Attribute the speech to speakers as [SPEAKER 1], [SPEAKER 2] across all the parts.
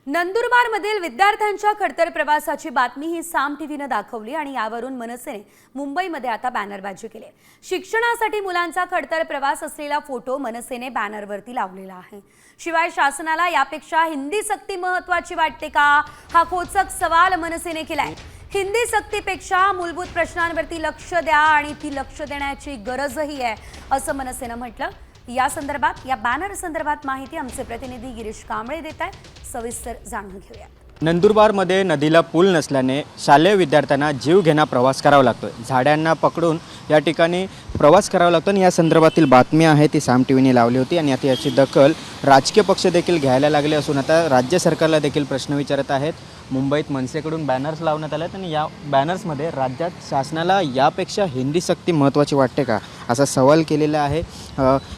[SPEAKER 1] नंदुरबारमधील विद्यार्थ्यांच्या खडतर प्रवासाची बातमी ही साम टीव्हीने दाखवली आणि यावरून मनसेने मुंबईमध्ये आता बॅनरबाजी केली। शिक्षणासाठी मुलांचा खडतर प्रवास असलेला फोटो मनसेने बॅनरवरती लावलेला आहे। शिवाय शासनाला यापेक्षा हिंदी सक्ती महत्त्वाची वाटते का, हा खोचक सवाल मनसेने केलाय। हिंदी सक्तीपेक्षा मूलभूत प्रश्नांवरती लक्ष द्या आणि ती लक्ष देण्याची गरजही आहे असं मनसेने म्हटलं। या संदर्भात या बॅनर संदर्भात माहिती आमचे प्रतिनिधी गिरीश कांबळे देत आहेत, सविस्तर जाणून घेऊया।
[SPEAKER 2] नंदुरबारमध्ये नदीला पूल नसल्याने शालेय विद्यार्थ्यांना जीव घेणा प्रवास करावा लागतो। झाडांना पकडून या ठिकाणी प्रवास करावा लागतो आणि या संदर्भातील बातमी आहे ती साम टीव्हीने लावली होती आणि आता याची दखल राजकीय पक्ष देखील घ्यायला लागले असून आता राज्य सरकारला देखील प्रश्न विचारत आहेत। मुंबईत मनसेकडून बॅनर्स लावण्यात आलेत आणि या बॅनर्समध्ये राज्यात शासनाला यापेक्षा हिंदी सक्ती महत्त्वाची वाटते का असा सवाल केलेला आहे।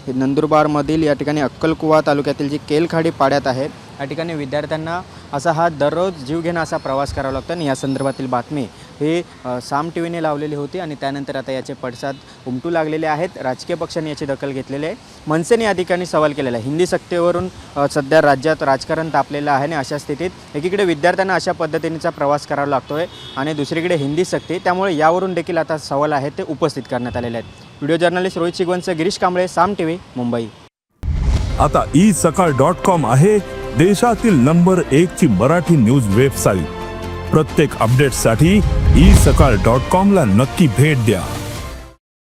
[SPEAKER 2] नंदुरबारमधील या ठिकाणी अक्कलकुवा तालुक्यातील जी केलखाडी पाड्यात आहे या ठिकाणी विद्यार्थ्यांना असा हा दररोज जीव घेणा असा प्रवास करावा लागतो आणि या संदर्भातील बातमी ही साम टीव्हीने लावलेली होती आणि त्यानंतर आता याचे पडसाद उमटू लागलेले आहेत। राजकीय पक्षांनी याची दखल घेतलेली आहे। मनसेने या ठिकाणी सवाल केलेला आहे। हिंदी सक्तीवरून सध्या राज्यात राजकारण तापलेलं आहे आणि अशा स्थितीत एकीकडे विद्यार्थ्यांना अशा पद्धतीचा प्रवास करावा लागतोय आणि दुसरीकडे हिंदी सक्ती, त्यामुळे यावरून देखील आता सवाल आहेत ते उपस्थित करण्यात आलेले आहेत। व्हिडिओ जर्नलिस्ट रोहित शिगवंत, गिरीश कांबळे, साम टीव्ही, मुंबई।
[SPEAKER 3] आता isakal.com आहे देशातील नंबर 1 ची मराठी न्यूज वेबसाईट। प्रत्येक अपडेटसाठी isakal.com ला नक्की भेट द्या।